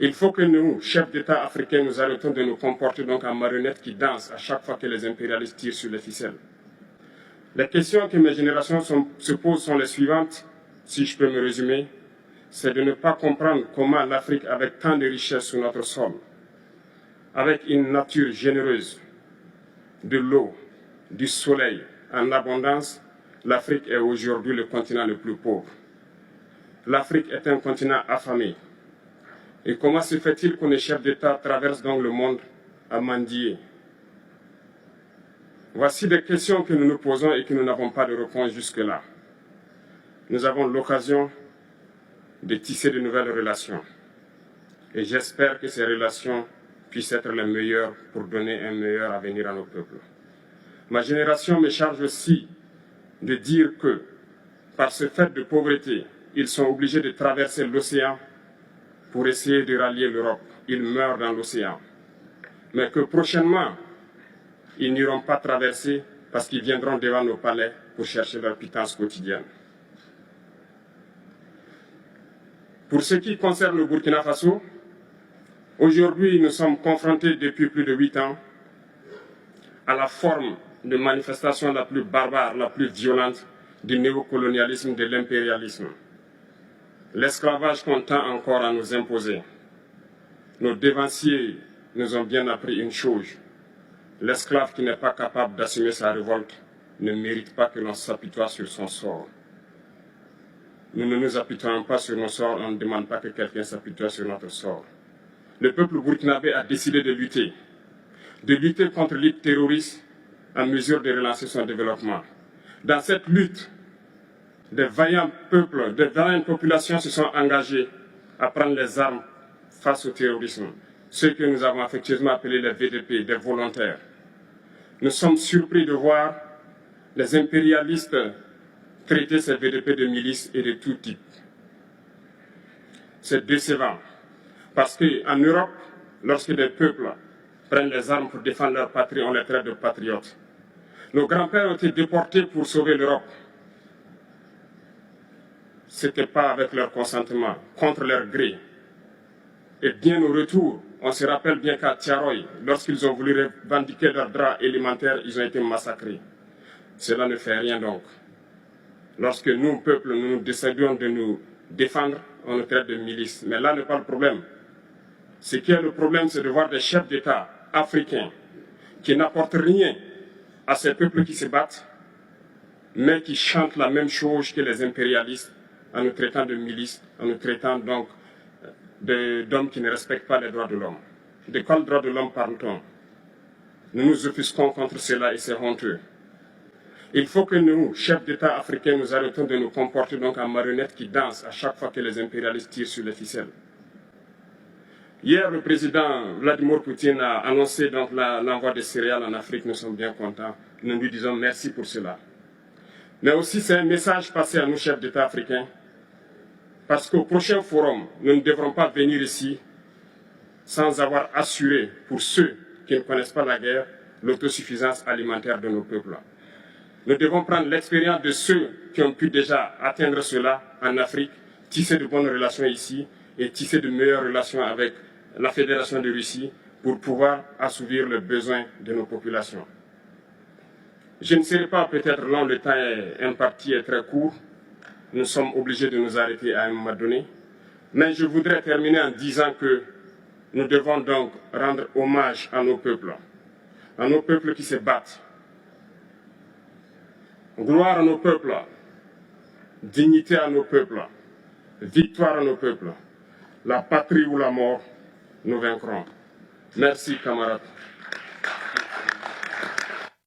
Il faut que nous, chefs d'État africains, nous arrêtons de nous comporter donc en marionnettes qui dansent à chaque fois que les impérialistes tirent sur les ficelles. Les questions que mes générations se posent sont les suivantes, si je peux me résumer. C'est de ne pas comprendre comment l'Afrique, avec tant de richesses sur notre sol, avec une nature généreuse, de l'eau, du soleil en abondance, l'Afrique est aujourd'hui le continent le plus pauvre. L'Afrique est un continent affamé. Et comment se fait-il que les chefs d'État traversent donc le monde à mendier? Voici des questions que nous nous posons et que nous n'avons pas de réponse jusque-là. Nous avons l'occasion de tisser de nouvelles relations. Et j'espère que ces relations puissent être les meilleures pour donner un meilleur avenir à nos peuples. Ma génération me charge aussi de dire que, par ce fait de pauvreté, ils sont obligés de traverser l'océan pour essayer de rallier l'Europe. Ils meurent dans l'océan. Mais que prochainement, ils n'iront pas traverser parce qu'ils viendront devant nos palais pour chercher leur pitance quotidienne. Pour ce qui concerne le Burkina Faso, aujourd'hui nous sommes confrontés depuis plus de 8 ans à la forme de manifestation la plus barbare, la plus violente du néocolonialisme, de l'impérialisme. L'esclavage qu'on tend encore à nous imposer. Nos dévanciers nous ont bien appris une chose. L'esclave qui n'est pas capable d'assumer sa révolte ne mérite pas que l'on s'apitoie sur son sort. Nous ne nous apitoyons pas sur nos sorts, on ne demande pas que quelqu'un s'apitoie sur notre sort. Le peuple burkinabé a décidé de lutter contre l'île terroriste en mesure de relancer son développement. Dans cette lutte, des vaillants peuples, des vaillantes populations se sont engagées à prendre les armes face au terrorisme, ceux que nous avons affectueusement appelés les VDP, des volontaires. Nous sommes surpris de voir les impérialistes traiter ces VDP de milices et de tout type. C'est décevant, parce qu'en Europe, lorsque des peuples prennent les armes pour défendre leur patrie, on les traite de patriotes. Nos grands-pères ont été déportés pour sauver l'Europe. Ce n'était pas avec leur consentement, contre leur gré. Et bien au retour, on se rappelle bien qu'à Tiaroy, lorsqu'ils ont voulu revendiquer leurs droits élémentaires, ils ont été massacrés. Cela ne fait rien donc. Lorsque nous, peuple, nous décidons de nous défendre, on nous traite de milices. Mais là n'est pas le problème. Ce qui est le problème, c'est de voir des chefs d'État africains qui n'apportent rien à ces peuples qui se battent, mais qui chantent la même chose que les impérialistes en nous traitant de milices, en nous traitant donc d'hommes qui ne respectent pas les droits de l'homme. De quels droits de l'homme parle-t-on? Nous nous offusquons contre cela et c'est honteux. Il faut que nous, chefs d'État africains, nous arrêtons de nous comporter donc en marionnettes qui dansent à chaque fois que les impérialistes tirent sur les ficelles. Hier, le président Vladimir Poutine a annoncé donc l'envoi de céréales en Afrique. Nous sommes bien contents. Nous lui disons merci pour cela. Mais aussi, c'est un message passé à nous, chefs d'État africains, parce qu'au prochain forum, nous ne devrons pas venir ici sans avoir assuré, pour ceux qui ne connaissent pas la guerre, l'autosuffisance alimentaire de nos peuples. Nous devons prendre l'expérience de ceux qui ont pu déjà atteindre cela en Afrique, tisser de bonnes relations ici et tisser de meilleures relations avec la Fédération de Russie pour pouvoir assouvir les besoins de nos populations. Je ne serai pas peut-être long, le temps imparti est très court. Nous sommes obligés de nous arrêter à un moment donné. Mais je voudrais terminer en disant que nous devons donc rendre hommage à nos peuples qui se battent. Gloire à nos peuples, dignité à nos peuples, victoire à nos peuples. La patrie ou la mort, nous vaincrons. Merci, camarades.